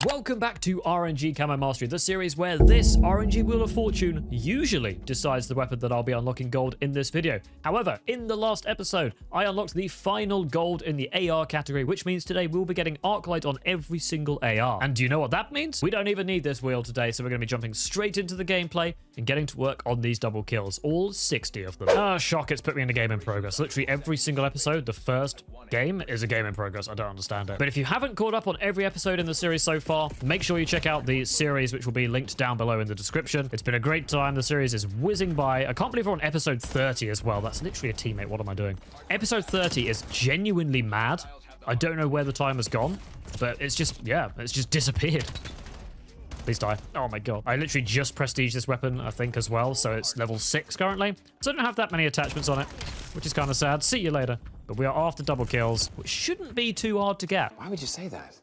Welcome back to RNG Camo Mastery, the series where this RNG Wheel of Fortune usually decides the weapon that I'll be unlocking gold in this video. However, in the last episode, I unlocked the final gold in the AR category, which means today we'll be getting Arclight on every single AR. And do you know what that means? We don't even need this wheel today, so we're going to be jumping straight into the gameplay and getting to work on these double kills, all 60 of them. Ah, shock, it's put me in a game in progress. Literally every single episode, the first game is a game in progress. I don't understand it. But if you haven't caught up on every episode in the series so far, make sure you check out the series, which will be linked down below in the description. It's been a great time. The series is whizzing by. I can't believe we're on episode 30 as well. That's literally a teammate. What am I doing? Episode 30 is genuinely mad. I don't know where the time has gone, but it's just, yeah, it's just disappeared. Please die. Oh my god. I literally just prestiged this weapon, I think, as well, so it's level 6 currently. So I don't have that many attachments on it, which is kind of sad. See you later. But we are after double kills, which shouldn't be too hard to get. Why would you say that?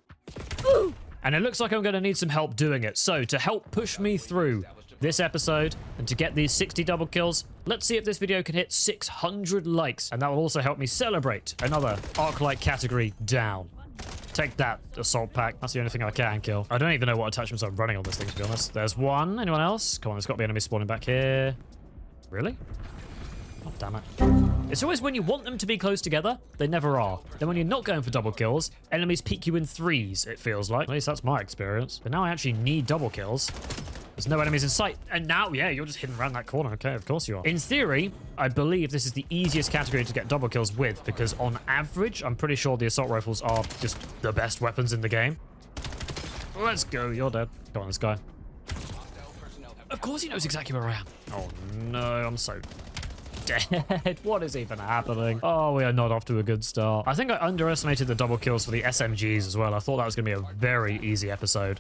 And it looks like I'm going to need some help doing it. So to help push me through this episode and to get these 60 double kills, let's see if this video can hit 600 likes. And that will also help me celebrate another Arclight category down. Take that, assault pack. That's the only thing I can kill. I don't even know what attachments I'm running on this thing, to be honest. There's one. Anyone else? Come on, there's got to be enemies spawning back here. Really? Oh, damn it. It's always when you want them to be close together, they never are. Then when you're not going for double kills, enemies peek you in threes, it feels like. At least that's my experience. But now I actually need double kills. There's no enemies in sight. And now, yeah, you're just hidden around that corner. Okay, of course you are. In theory, I believe this is the easiest category to get double kills with, because on average, I'm pretty sure the assault rifles are just the best weapons in the game. Let's go. You're dead. Come on, this guy. Of course he knows exactly where I am. Oh, no. I'm so dead. What is even happening? Oh, we are not off to a good start. I think I underestimated the double kills for the SMGs as well. I thought that was going to be a very easy episode.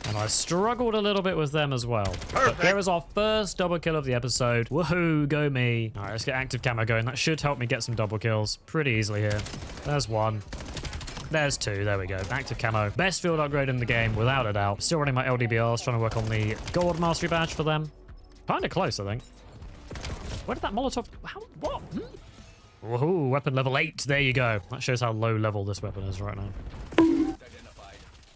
And I struggled a little bit with them as well. Perfect. But there is our first double kill of the episode. Woohoo, go me. All right, let's get active camo going. That should help me get some double kills pretty easily here. There's one. There's two. There we go. Active camo. Best field upgrade in the game, without a doubt. Still running my LDBRs, trying to work on the gold mastery badge for them. Kind of close, I think. Where did that Molotov... How? What? Woohoo, weapon level 8. There you go. That shows how low level this weapon is right now.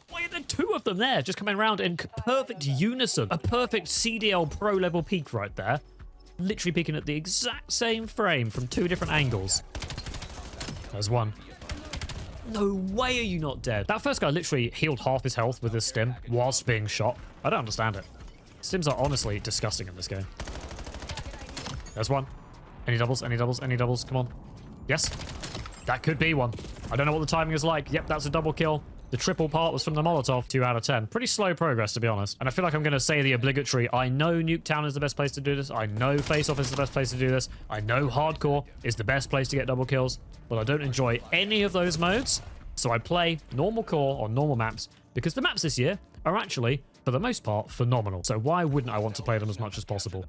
Why are there two of them there? Just coming around in perfect unison. A perfect CDL pro level peak right there. Literally peeking at the exact same frame from two different angles. There's one. No way are you not dead. That first guy literally healed half his health with his stim whilst being shot. I don't understand it. Stims are honestly disgusting in this game. There's one. Any doubles? Any doubles? Any doubles? Come on. Yes. That could be one. I don't know what the timing is like. Yep, that's a double kill. The triple part was from the Molotov. 2 out of 10. Pretty slow progress, to be honest. And I feel like I'm going to say the obligatory, I know Nuketown is the best place to do this. I know Face-Off is the best place to do this. I know Hardcore is the best place to get double kills. But I don't enjoy any of those modes. So I play normal core on normal maps because the maps this year are actually, for the most part, phenomenal. So why wouldn't I want to play them as much as possible?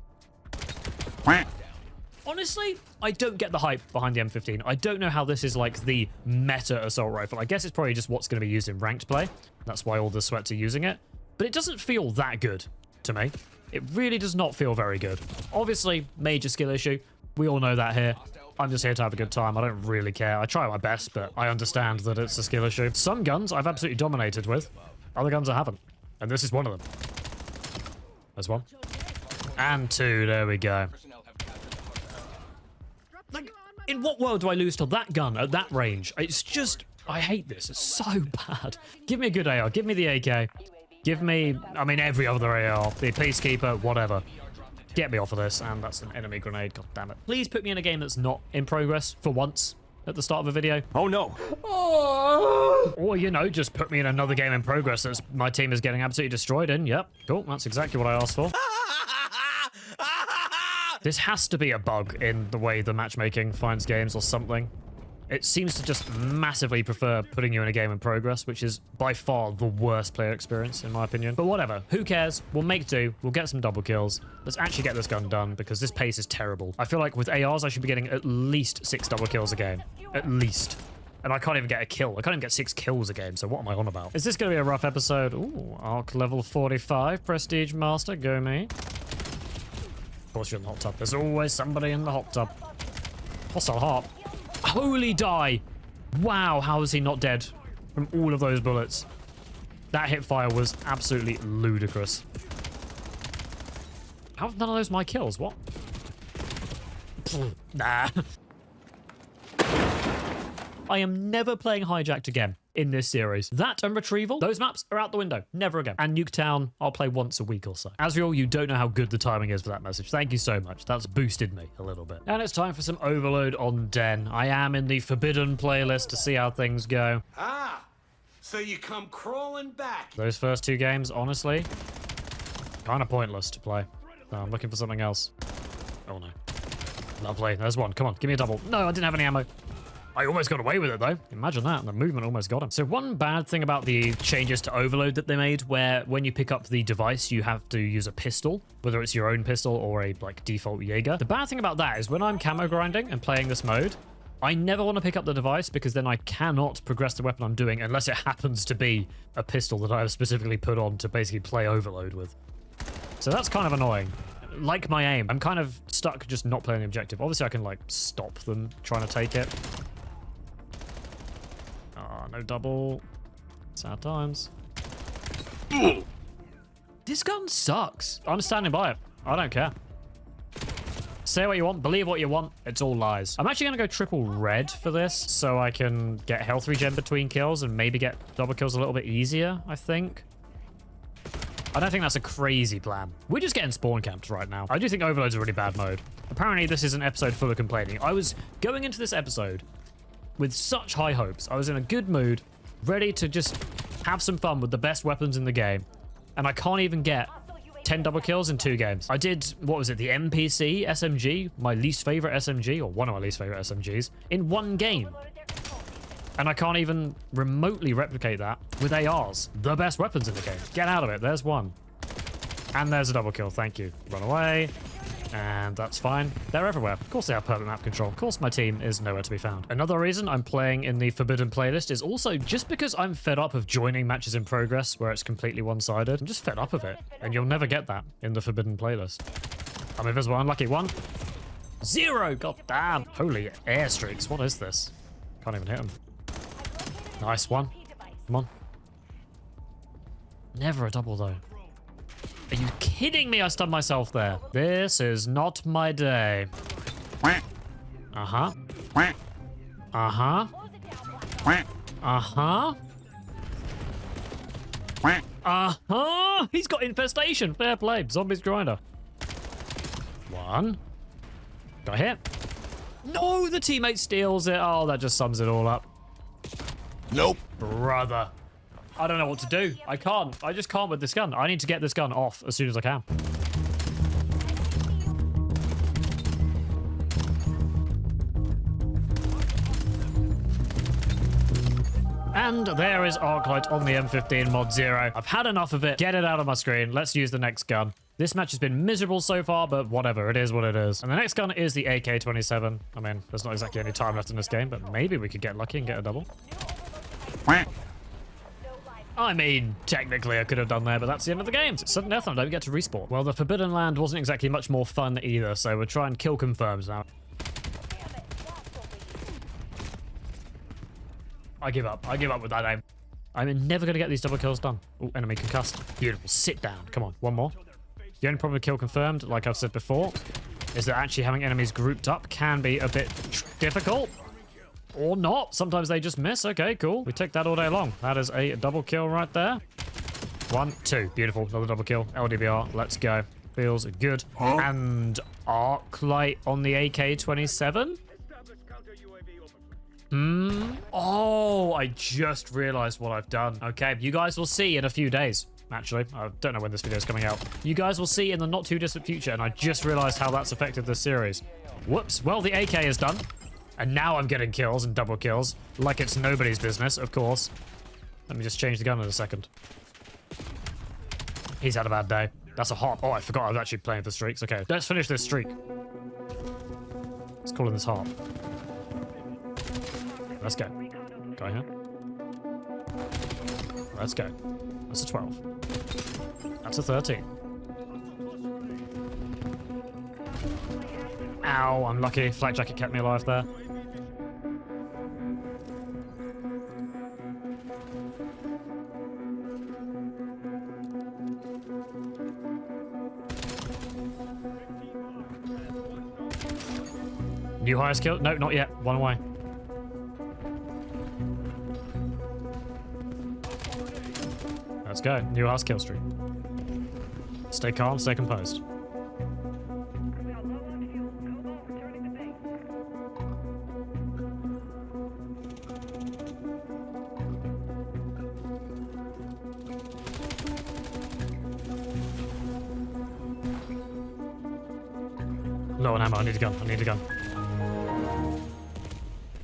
Honestly, I don't get the hype behind the M15. I don't know how this is like the meta assault rifle. I guess it's probably just what's going to be used in ranked play. That's why all the sweats are using it. But it doesn't feel that good to me. It really does not feel very good. Obviously, major skill issue. We all know that here. I'm just here to have a good time. I don't really care. I try my best, but I understand that it's a skill issue. Some guns I've absolutely dominated with. Other guns I haven't. And this is one of them. There's one. And two. There we go. Like, in what world do I lose to that gun at that range? It's just, I hate this. It's so bad. Give me a good AR. Give me the AK. Give me, I mean, every other AR. The Peacekeeper, whatever. Get me off of this. And that's an enemy grenade. God damn it. Please put me in a game that's not in progress for once at the start of a video. Oh, no. Or, you know, just put me in another game in progress that my team is getting absolutely destroyed in. Yep. Cool. That's exactly what I asked for. This has to be a bug in the way the matchmaking finds games or something. It seems to just massively prefer putting you in a game in progress, which is by far the worst player experience, in my opinion. But whatever. Who cares? We'll make do. We'll get some double kills. Let's actually get this gun done, because this pace is terrible. I feel like with ARs, I should be getting at least 6 double kills a game. At least. And I can't even get a kill. I can't even get 6 kills a game, so what am I on about? Is this going to be a rough episode? Ooh, Arc level 45, Prestige Master. Go me. Of course you're in the hot tub. There's always somebody in the hot tub. Hostile heart. Holy die. Wow, how is he not dead from all of those bullets? That hip fire was absolutely ludicrous. How have none of those my kills? What? Nah. I am never playing Hijacked again in this series. That and Retrieval, those maps are out the window. Never again. And Nuketown, I'll play once a week or so. Asriel, you don't know how good the timing is for that message. Thank you so much. That's boosted me a little bit. And it's time for some Overload on Den. I am in the Forbidden playlist to see how things go. Ah, so you come crawling back. Those first 2 games, honestly, kind of pointless to play. So I'm looking for something else. Oh no. Lovely. There's one. Come on, give me a double. No, I didn't have any ammo. I almost got away with it, though. Imagine that. The movement almost got him. So one bad thing about the changes to Overload that they made, where when you pick up the device, you have to use a pistol, whether it's your own pistol or a like default Jaeger. The bad thing about that is when I'm camo grinding and playing this mode, I never want to pick up the device because then I cannot progress the weapon I'm doing unless it happens to be a pistol that I have specifically put on to basically play Overload with. So that's kind of annoying. Like my aim, I'm kind of stuck just not playing the objective. Obviously, I can like stop them trying to take it. Oh, no double. Sad times. This gun sucks. I'm standing by it. I don't care. Say what you want, believe what you want, it's all lies. I'm actually going to go triple red for this so I can get health regen between kills and maybe get double kills a little bit easier, I think. I don't think that's a crazy plan. We're just getting spawn camped right now. I do think Overload's a really bad mode. Apparently, this is an episode full of complaining. I was going into this episode with such high hopes. I was in a good mood, ready to just have some fun with the best weapons in the game. And I can't even get 10 double kills in 2 games. I did, what was it, the NPC SMG, my least favorite SMG, or one of my least favorite SMGs, in 1 game. And I can't even remotely replicate that with ARs, the best weapons in the game. Get out of it, there's one. And there's a double kill, thank you. Run away. And that's fine. They're everywhere. Of course they have perfect map control. Of course my team is nowhere to be found. Another reason I'm playing in the Forbidden playlist is also just because I'm fed up of joining matches in progress where it's completely one-sided. I'm just fed up of it. And you'll never get that in the Forbidden playlist. I'm invisible, unlucky. 1. 0! God damn. Holy airstreaks. What is this? Can't even hit him. Nice one. Come on. Never a double though. Are you kidding me? I stunned myself there. This is not my day. Uh-huh. Uh-huh. Uh-huh. Uh-huh. He's got infestation. Fair play. Zombies grinder. 1. Got hit. No, the teammate steals it. Oh, that just sums it all up. Nope. Brother. I don't know what to do. I can't. I just can't with this gun. I need to get this gun off as soon as I can. And there is Arclight on the M15 mod 0. I've had enough of it. Get it out of my screen. Let's use the next gun. This match has been miserable so far, but whatever. It is what it is. And the next gun is the AK-27. I mean, there's not exactly any time left in this game, but maybe we could get lucky and get a double. I mean, technically I could have done there, but that's the end of the game. It's sudden death and I don't get to respawn. Well, the Forbidden Land wasn't exactly much more fun either, so we'll try and kill confirms now. I give up. I give up with that aim. I'm never going to get these double kills done. Oh, enemy concussed. Beautiful. Sit down. Come on. One more. The only problem with kill confirmed, like I've said before, is that actually having enemies grouped up can be a bit difficult. Or not. Sometimes they just miss. Okay, cool. We take that all day long. That is a double kill right there. 1, 2. Beautiful. Another double kill. LDBR. Let's go. Feels good. Huh? And Arclight on the AK-27. Oh, I just realized what I've done. Okay, you guys will see in a few days. Actually, I don't know when this video is coming out. You guys will see in the not too distant future, and I just realized how that's affected this series. Whoops. Well, the AK is done. And now I'm getting kills and double kills. Like it's nobody's business, of course. Let me just change the gun in a second. He's had a bad day. That's a harp. Oh, I forgot I was actually playing for streaks. Okay, let's finish this streak. Let's call in this harp. Let's go. Go here. Let's go. That's a 12. That's a 13. Ow, I'm lucky. Flak jacket kept me alive there. New highest kill? No, not yet. One away. Let's go. New highest kill streak. Stay calm, stay composed. Low on ammo. I need a gun. I need a gun.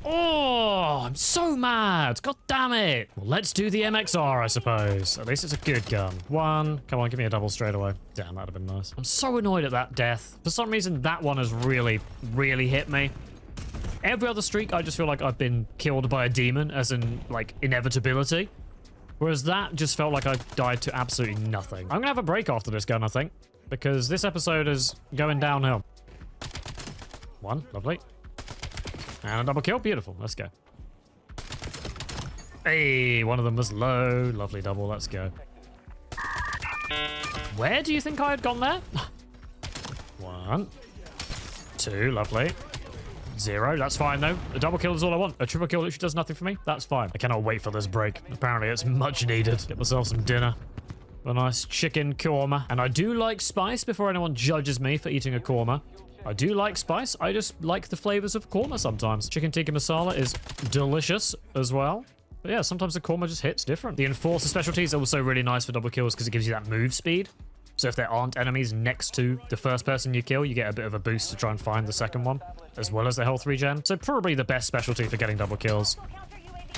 Oh, I'm so mad. God damn it. Well, let's do the MXR, I suppose. At least it's a good gun. One. Come on, give me a double straight away. Damn, that'd have been nice. I'm so annoyed at that death. For some reason, that one has really, really hit me. Every other streak, I just feel like I've been killed by a demon, as in, like, inevitability. Whereas that just felt like I died to absolutely nothing. I'm gonna have a break after this gun, I think. Because this episode is going downhill. One, lovely. And a double kill, beautiful. Let's go. Hey, one of them was low. Lovely double, let's go. Where do you think I had gone there? 1, 2, lovely. 0, that's fine though. A double kill is all I want. A triple kill literally does nothing for me. That's fine. I cannot wait for this break. Apparently it's much needed. Get myself some dinner. A nice chicken korma. And I do like spice before anyone judges me for eating a korma. I do like spice. I just like the flavors of korma sometimes. Chicken tikka masala is delicious as well. But yeah, sometimes the korma just hits different. The enforcer specialty is also really nice for double kills because it gives you that move speed. So if there aren't enemies next to the first person you kill, you get a bit of a boost to try and find the second one, as well as the health regen. So probably the best specialty for getting double kills.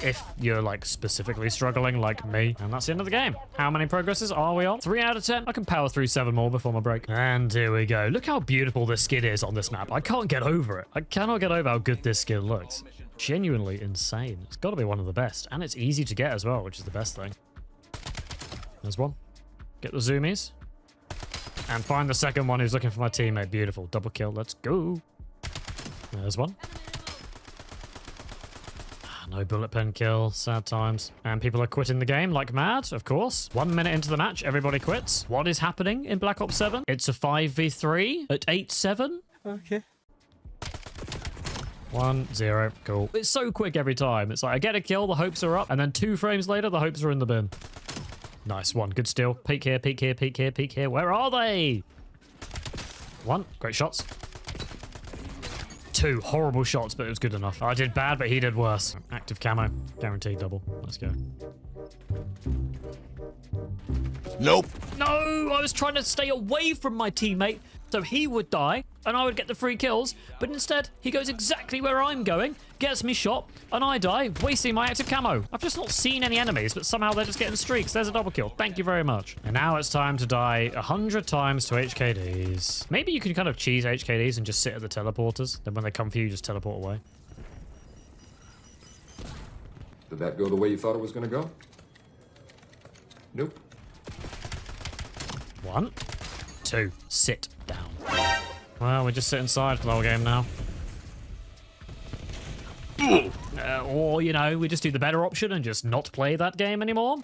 If you're like specifically struggling like me. And that's the end of the game. How many progresses are we on? 3 out of 10. I can power through 7 more before my break. And here we go. Look how beautiful this skin is on this map. I can't get over it. I cannot get over how good this skin looks. Genuinely insane. It's got to be one of the best. And it's easy to get as well, which is the best thing. There's one. Get the zoomies. And find the second one who's looking for my teammate. Beautiful. Double kill. Let's go. There's one. No bullet pen kill, sad times. And people are quitting the game like mad, of course. 1 minute into the match, everybody quits. What is happening in Black Ops 7? It's a 5v3 at 8-7. Okay. 1, 0, cool. It's so quick every time. It's like I get a kill, the hopes are up, and then 2 frames later, the hopes are in the bin. Nice one, good steal. Peek here, peek here, peek here, peek here. Where are they? 1, great shots. 2 horrible shots, but it was good enough. I did bad, but he did worse. Active camo, guaranteed double. Let's go. Nope. No, I was trying to stay away from my teammate so he would die and I would get the free kills, but instead he goes exactly where I'm going, gets me shot, and I die, wasting my active camo. I've just not seen any enemies, but somehow they're just getting streaks. There's a double kill. Thank you very much. And now it's time to die 100 times to HKDs. Maybe you can kind of cheese HKDs and just sit at the teleporters. Then when they come for you, just teleport away. Did that go the way you thought it was going to go? Nope. 1, 2, sit down. Well, we just sit inside for the whole game now. Or, you know, we just do the better option and just not play that game anymore.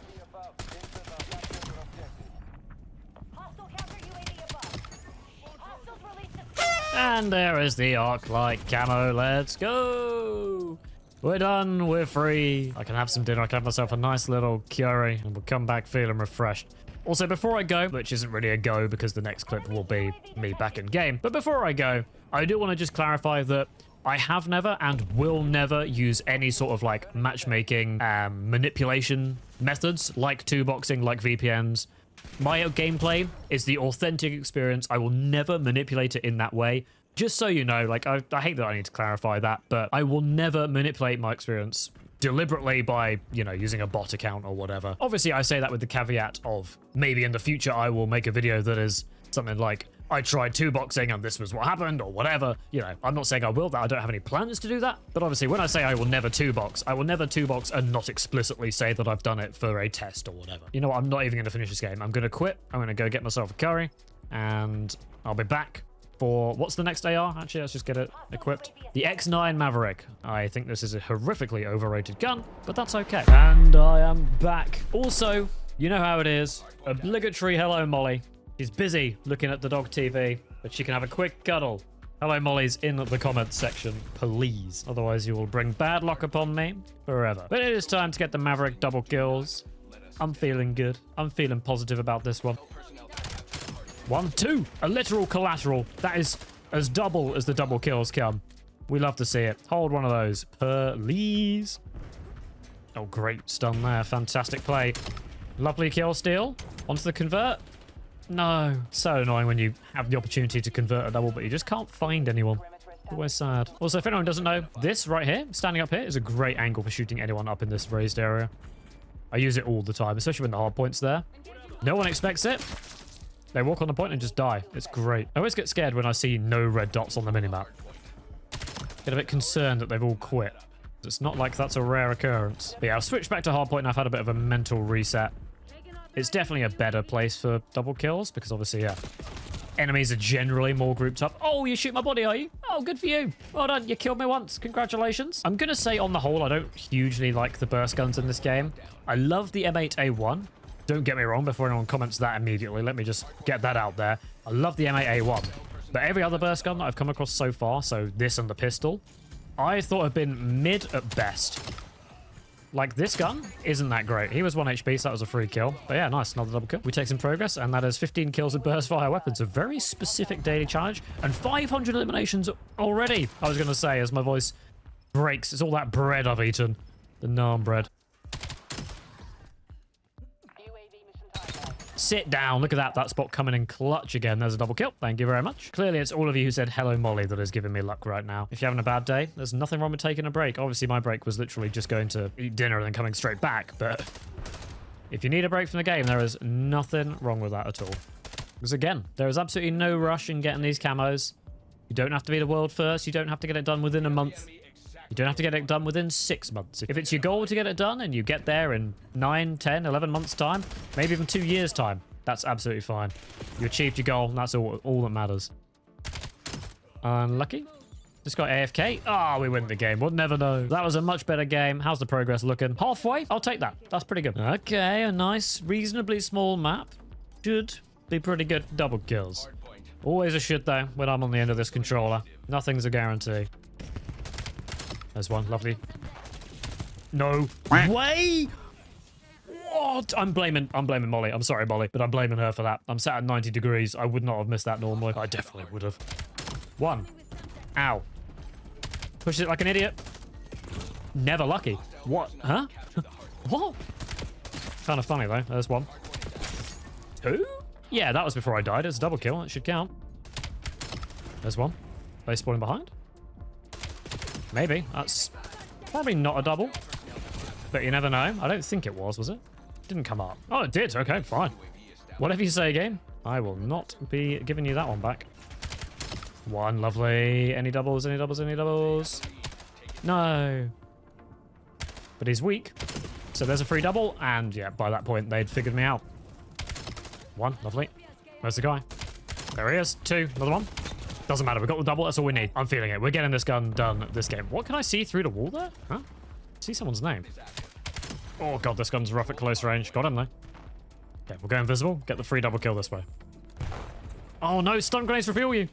And there is the Arclight Camo. Let's go. We're done. We're free. I can have some dinner. I can have myself a nice little curry and we'll come back feeling refreshed. Also, before I go, which isn't really a go because the next clip will be me back in game, but before I go, I do want to just clarify that I have never and will never use any sort of like matchmaking manipulation methods like 2boxing, like VPNs. My gameplay is the authentic experience. I will never manipulate it in that way. Just so you know, like I hate that I need to clarify that, but I will never manipulate my experience deliberately by, you know, using a bot account or whatever. Obviously, I say that with the caveat of maybe in the future I will make a video that is something like, I tried 2boxing and this was what happened or whatever. You know, I'm not saying I will that. I don't have any plans to do that. But obviously, when I say I will never 2box, I will never 2box and not explicitly say that I've done it for a test or whatever. You know what? I'm not even going to finish this game. I'm going to quit. I'm going to go get myself a curry and I'll be back for, what's the next AR? Actually, let's just get it equipped. The X9 Maverick. I think this is a horrifically overrated gun, but that's okay. And I am back. Also, you know how it is. Obligatory hello, Molly. She's busy looking at the dog TV, but she can have a quick cuddle Hello, Mollies, in the comments section, please. Otherwise, you will bring bad luck upon me forever. But it is time to get the Maverick double kills. I'm feeling good. I'm feeling positive about this one. 1, 2. A literal collateral. That is as double as the double kills come. We love to see it. Hold one of those, please. Oh, great stun there. Fantastic play. Lovely kill steal. Onto the convert. No. So annoying when you have the opportunity to convert a double, but you just can't find anyone. Always sad. Also, if anyone doesn't know, this right here, standing up here, is a great angle for shooting anyone up in this raised area. I use it all the time, especially when the hard point's there. No one expects it. They walk on the point and just die. It's great. I always get scared when I see no red dots on the minimap. Get a bit concerned that they've all quit. It's not like that's a rare occurrence. But yeah, I've switched back to hardpoint and I've had a bit of a mental reset. It's definitely a better place for double kills because obviously, yeah, enemies are generally more grouped up. Oh, you shoot my body, are you? Oh, good for you. Well done. You killed me once. Congratulations. I'm going to say on the whole, I don't hugely like the burst guns in this game. I love the M8A1. Don't get me wrong before anyone comments that immediately. Let me just get that out there. I love the M8A1. But every other burst gun that I've come across so far, so this and the pistol, I thought have been mid at best. Like, this gun isn't that great. He was 1 HP, so that was a free kill. But yeah, nice. Another double kill. We take some progress, and that is 15 kills with burst fire weapons. A very specific daily challenge. And 500 eliminations already, I was going to say, as my voice breaks. It's all that bread I've eaten. The naan bread. Sit down. Look at that. That spot coming in clutch again. There's a double kill. Thank you very much. Clearly, it's all of you who said hello, Molly, that is giving me luck right now. If you're having a bad day, there's nothing wrong with taking a break. Obviously, my break was literally just going to eat dinner and then coming straight back. But if you need a break from the game, there is nothing wrong with that at all. Because again, there is absolutely no rush in getting these camos. You don't have to be the world first. You don't have to get it done within a month. You don't have to get it done within 6 months. If it's your goal to get it done and you get there in 9, 10, 11 months time, maybe even 2 years time, that's absolutely fine. You achieved your goal and that's all that matters. Unlucky. Just got AFK. Ah, we win the game. We'll never know. That was a much better game. How's the progress looking? Halfway? I'll take that. That's pretty good. Okay, a nice, reasonably small map. Should be pretty good for double kills. Always a should though when I'm on the end of this controller. Nothing's a guarantee. There's one. Lovely. No way! What? I'm blaming Molly. I'm sorry, Molly, but I'm blaming her for that. I'm sat at 90 degrees. I would not have missed that normally. I definitely would have. 1. Ow. Pushes it like an idiot. Never lucky. What? Huh? What? Kind of funny, though. There's 1. 2? Yeah, that was before I died. It's a double kill. It should count. There's 1. They spawning behind? Maybe. That's probably not a double. But you never know. I don't think it was it? Didn't come up. Oh, it did. Okay, fine. Whatever you say, game. I will not be giving you that one back. 1, lovely. Any doubles, any doubles, any doubles? No. But he's weak. So there's a free double. And yeah, by that point, they'd figured me out. 1, lovely. Where's the guy? There he is. 2, another one. Doesn't matter. We've got the double. That's all we need. I'm feeling it. We're getting this gun done this game. What can I see through the wall there? Huh? See someone's name. Oh, God. This gun's rough at close range. Got him, though. Okay, we'll go invisible. Get the free double kill this way. Oh, no. Stun grenades reveal you.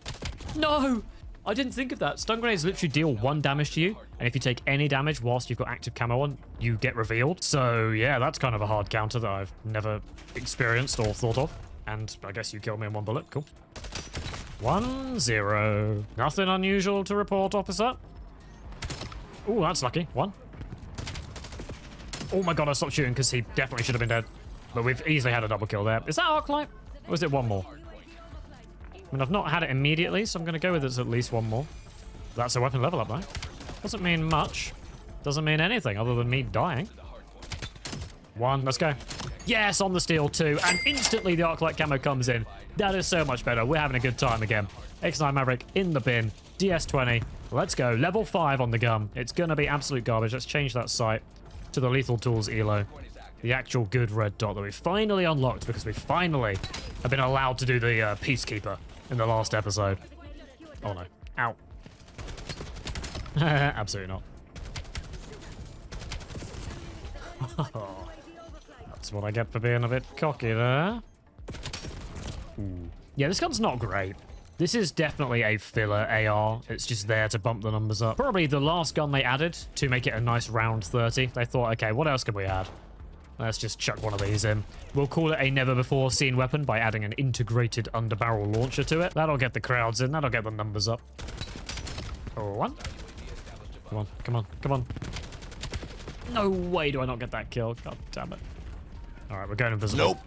No. I didn't think of that. Stun grenades literally deal 1 damage to you. And if you take any damage whilst you've got active camo on, you get revealed. So, yeah, that's kind of a hard counter that I've never experienced or thought of. And I guess you killed me in 1 bullet. Cool. 1, 0. Nothing unusual to report, officer. Oh, that's lucky. 1. Oh my God, I stopped shooting because he definitely should have been dead. But we've easily had a double kill there. Is that Arclight? Or is it 1 more? I mean, I've not had it immediately, so I'm going to go with it's at least 1 more. That's a weapon level up, though. Doesn't mean much. Doesn't mean anything other than me dying. 1, let's go. Yes, on the steal too. And instantly the Arclight camo comes in. That is so much better. We're having a good time again. X9 Maverick in the bin. DS20. Let's go. Level 5 on the gun. It's going to be absolute garbage. Let's change that sight to the Lethal Tools ELO. The actual good red dot that we finally unlocked because we finally have been allowed to do the Peacekeeper in the last episode. Oh no. Ow. Absolutely not. That's what I get for being a bit cocky there. Ooh. Yeah, this gun's not great. This is definitely a filler AR. It's just there to bump the numbers up. Probably the last gun they added to make it a nice round 30. They thought, okay, what else can we add? Let's just chuck one of these in. We'll call it a never-before-seen weapon by adding an integrated under-barrel launcher to it. That'll get the crowds in. That'll get the numbers up. Oh, one. Come on, come on, come on. No way do I not get that kill. God damn it. All right, we're going invisible. Nope.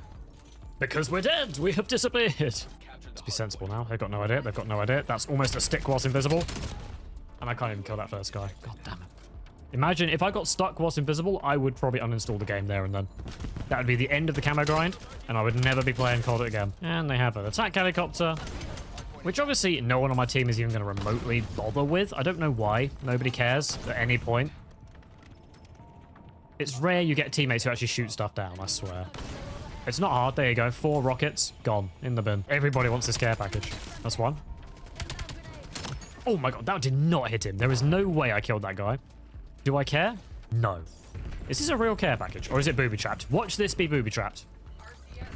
Because we're dead. We have disappeared. Let's be sensible now. They've got no idea. They've got no idea. That's almost a stick whilst invisible. And I can't even kill that first guy. God damn it. Imagine if I got stuck whilst invisible, I would probably uninstall the game there and then. That would be the end of the camo grind, and I would never be playing COD again. And they have an attack helicopter, which obviously no one on my team is even going to remotely bother with. I don't know why. Nobody cares at any point. It's rare you get teammates who actually shoot stuff down, I swear. It's not hard. There you go. 4 rockets. Gone. In the bin. Everybody wants this care package. That's one. Oh my god, that did not hit him. There is no way I killed that guy. Do I care? No. Is this a real care package, or is it booby-trapped? Watch this be booby-trapped.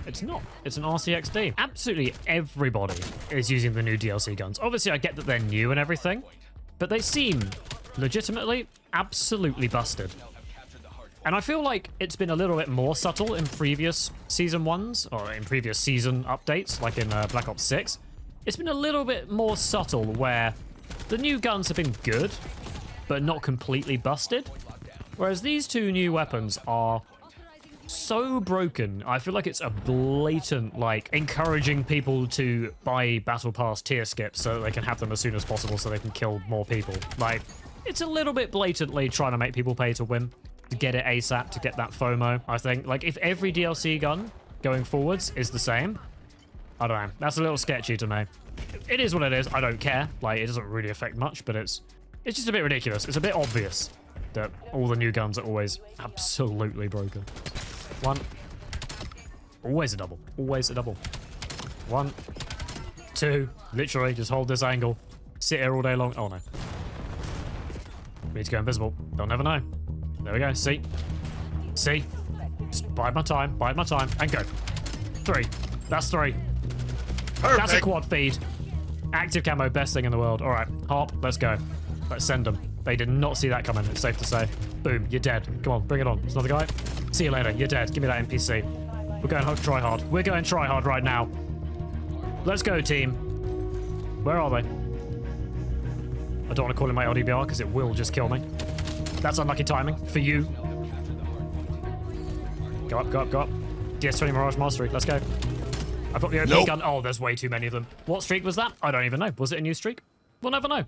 It's not. It's an RCXD. Absolutely everybody is using the new DLC guns. Obviously, I get that they're new and everything, but they seem legitimately absolutely busted. And I feel like it's been a little bit more subtle in previous Season 1s, or in previous season updates, like in Black Ops 6. It's been a little bit more subtle where the new guns have been good, but not completely busted. Whereas these two new weapons are so broken. I feel like it's a blatant, like, encouraging people to buy Battle Pass tier skips so that they can have them as soon as possible so they can kill more people. Like, it's a little bit blatantly trying to make people pay to win, to get it ASAP, to get that FOMO, I think. Like, if every DLC gun going forwards is the same, I don't know. That's a little sketchy to me. It is what it is. I don't care. Like, it doesn't really affect much, but it's just a bit ridiculous. It's a bit obvious that all the new guns are always absolutely broken. One. Always a double. Always a double. 1, 2. Literally, just hold this angle. Sit here all day long. Oh, no. We need to go invisible. They'll never know. There we go. See? See? Just bide my time. Bide my time. And go. 3. That's 3. Perfect. That's a quad feed. Active camo, best thing in the world. All right. Harp, let's go. Let's send them. They did not see that coming, it's safe to say. Boom, you're dead. Come on, bring it on. There's another guy. See you later, you're dead. Give me that NPC. We're going try hard. We're going try hard right now. Let's go, team. Where are they? I don't want to call him my LDBR because it will just kill me. That's unlucky timing for you. Go up, go up, go up. DS20 Mirage Mastery, let's go. I've got the OP gun. Oh, there's way too many of them. What streak was that? I don't even know. Was it a new streak? We'll never know.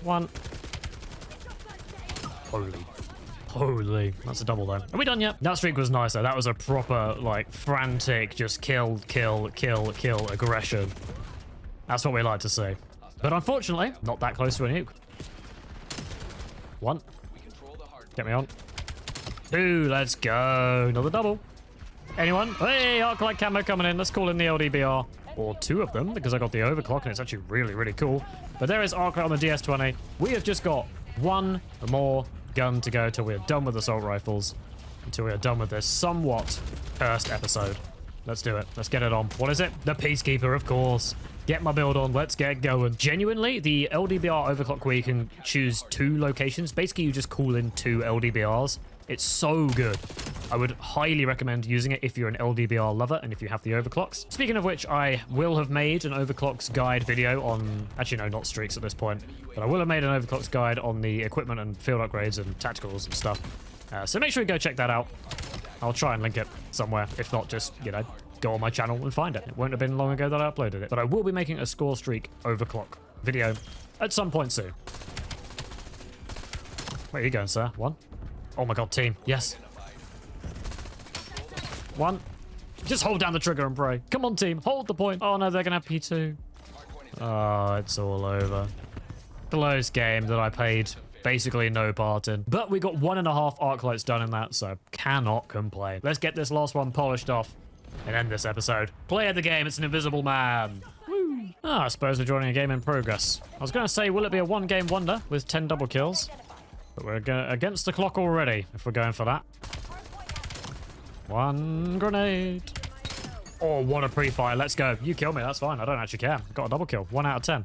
1. Holy. That's a double, though. Are we done yet? That streak was nice, though. That was a proper, like, frantic, just kill aggression. That's what we like to see. But unfortunately, not that close to a nuke. 1. Get me on. 2. Let's go. Another double. Anyone? Hey, Arclight Camo coming in. Let's call in the LDBR. Or 2 of them, because I got the overclock, and it's actually really, really cool. But there is Arclight on the DS20. We have just got 1 more gun to go till we are done with assault rifles. Until we are done with this somewhat cursed episode. Let's do it. Let's get it on. What is it? The Peacekeeper, of course. Get my build on. Let's get going. Genuinely, the LDBR overclock where you can choose 2 locations. Basically, you just call in 2 LDBRs. It's so good. I would highly recommend using it if you're an LDBR lover and if you have the overclocks. Speaking of which, I will have made an overclocks guide video on... Actually, no, not streaks at this point. But I will have made an overclocks guide on the equipment and field upgrades and tacticals and stuff. So make sure you go check that out. I'll try and link it somewhere. If not, just, you know, go on my channel and find it. It won't have been long ago that I uploaded it. But I will be making a score streak overclock video at some point soon. Where are you going, sir? 1. Oh my god, team. Yes. 1. Just hold down the trigger and pray. Come on, team. Hold the point. Oh no, they're gonna have P2. Oh, it's all over. Close game that I played basically no part in. But we got 1.5 Arclights done in that, so cannot complain. Let's get this last one polished off and end this episode. Play of the game, it's an invisible man. Woo. I suppose we're joining a game in progress. I was gonna say, will it be a 1-game wonder with 10 double kills? But we're against the clock already, if we're going for that. 1 grenade. Oh, what a pre-fire. Let's go. You kill me. That's fine. I don't actually care. Got a double kill. 1 out of 10.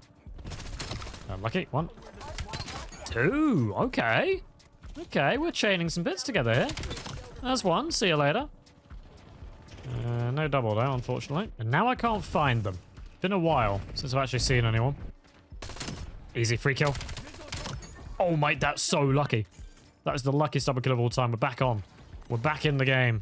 Lucky. 1. 2. Okay. Okay, we're chaining some bits together here. There's 1. See you later. No double though, unfortunately. And now I can't find them. Been a while since I've actually seen anyone. Easy free kill. Oh, mate, that's so lucky. That is the luckiest double kill of all time. We're back on. We're back in the game.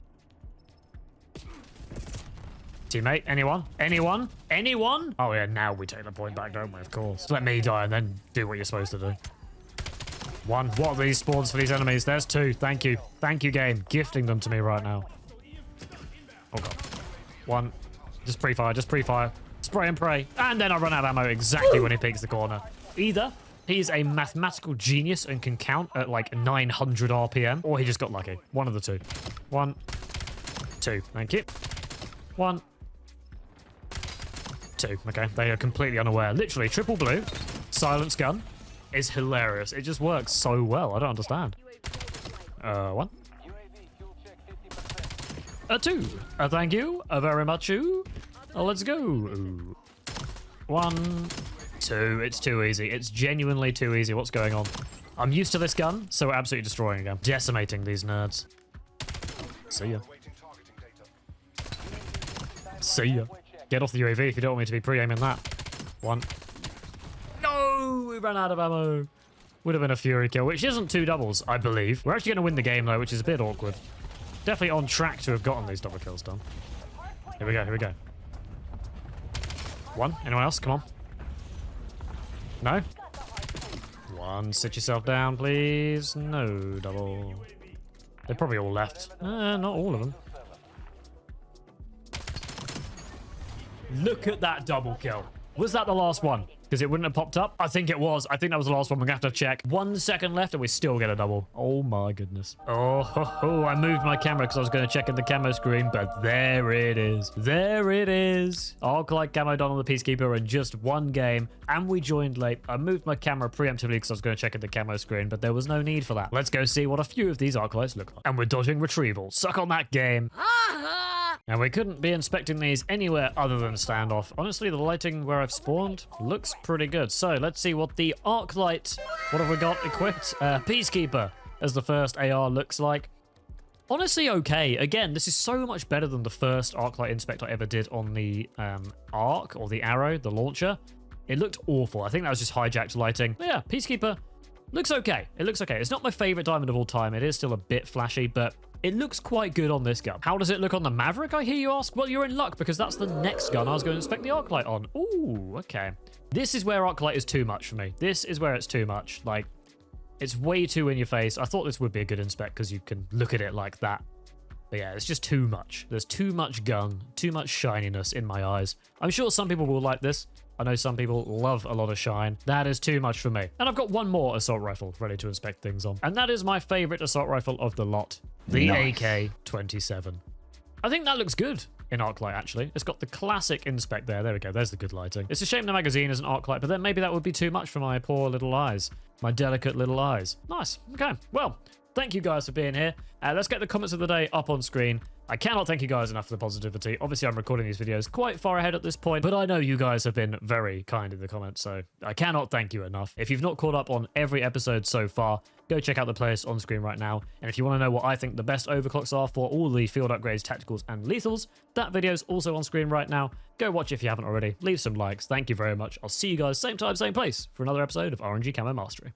Teammate, anyone? Anyone? Anyone? Oh, yeah, now we take the point back, don't we? Of course. Let me die and then do what you're supposed to do. 1. What are these spawns for these enemies? There's 2. Thank you. Thank you, game. Gifting them to me right now. Oh, God. 1. Just pre-fire. Just pre-fire. Spray and pray. And then I run out of ammo exactly when he peeks the corner. Either he's a mathematical genius and can count at like 900 RPM, or he just got lucky. One of the 2. 1, 2. Thank you. 1, 2. Okay, they are completely unaware. Literally, triple blue, silence gun is hilarious. It just works so well. I don't understand. 1. 2. Thank you very much. Let's go. 1, 2. It's too easy. It's genuinely too easy. What's going on? I'm used to this gun, so we're absolutely destroying again. Decimating these nerds. See ya. See ya. Get off the UAV if you don't want me to be pre-aiming that. 1. No! We ran out of ammo. Would have been a Fury kill, which isn't 2 doubles, I believe. We're actually going to win the game, though, which is a bit awkward. Definitely on track to have gotten these double kills done. Here we go, here we go. 1. Anyone else? Come on. No? 1. Sit yourself down, please. No double. They're probably all left. Not all of them. Look at that double kill. Was that the last one? Because it wouldn't have popped up? I think it was. I think that was the last one. We're going to have to check. 1 second left and we still get a double. Oh my goodness. Oh, ho, ho. I moved my camera because I was going to check in the camo screen, but there it is. There it is. Arclight Camo done on the Peacekeeper in just 1 game, and we joined late. I moved my camera preemptively because I was going to check in the camo screen, but there was no need for that. Let's go see what a few of these Arclights look like. And we're dodging retrieval. Suck on that game. And we couldn't be inspecting these anywhere other than standoff. Honestly, the lighting where I've spawned looks pretty good. So let's see what the Arclight, what have we got equipped? Peacekeeper as the first AR looks like. Honestly, okay. Again, this is so much better than the first Arclight inspect I ever did on the Arc, or the Arrow, the launcher. It looked awful. I think that was just hijacked lighting. But yeah, Peacekeeper looks okay. It looks okay. It's not my favorite diamond of all time. It is still a bit flashy, but it looks quite good on this gun. How does it look on the Maverick, I hear you ask? Well, you're in luck because that's the next gun I was going to inspect the Arclight on. Ooh, okay. This is where Arclight is too much for me. This is where it's too much. Like, it's way too in your face. I thought this would be a good inspect because you can look at it like that. But yeah, it's just too much. There's too much gun, too much shininess in my eyes. I'm sure some people will like this. I know some people love a lot of shine. That is too much for me. And I've got 1 more assault rifle ready to inspect things on. And that is my favorite assault rifle of the lot. The AK-27. I think that looks good in Arclight, actually. It's got the classic inspect there. There we go. There's the good lighting. It's a shame the magazine isn't Arclight, but then maybe that would be too much for my poor little eyes. My delicate little eyes. Nice. Okay. Well, thank you guys for being here. Let's get the comments of the day up on screen. I cannot thank you guys enough for the positivity. Obviously, I'm recording these videos quite far ahead at this point, but I know you guys have been very kind in the comments, so I cannot thank you enough. If you've not caught up on every episode so far, go check out the playlist on screen right now. And if you want to know what I think the best overclocks are for all the field upgrades, tacticals, and lethals, that video's also on screen right now. Go watch it if you haven't already. Leave some likes. Thank you very much. I'll see you guys same time, same place for another episode of RNG Camo Mastery.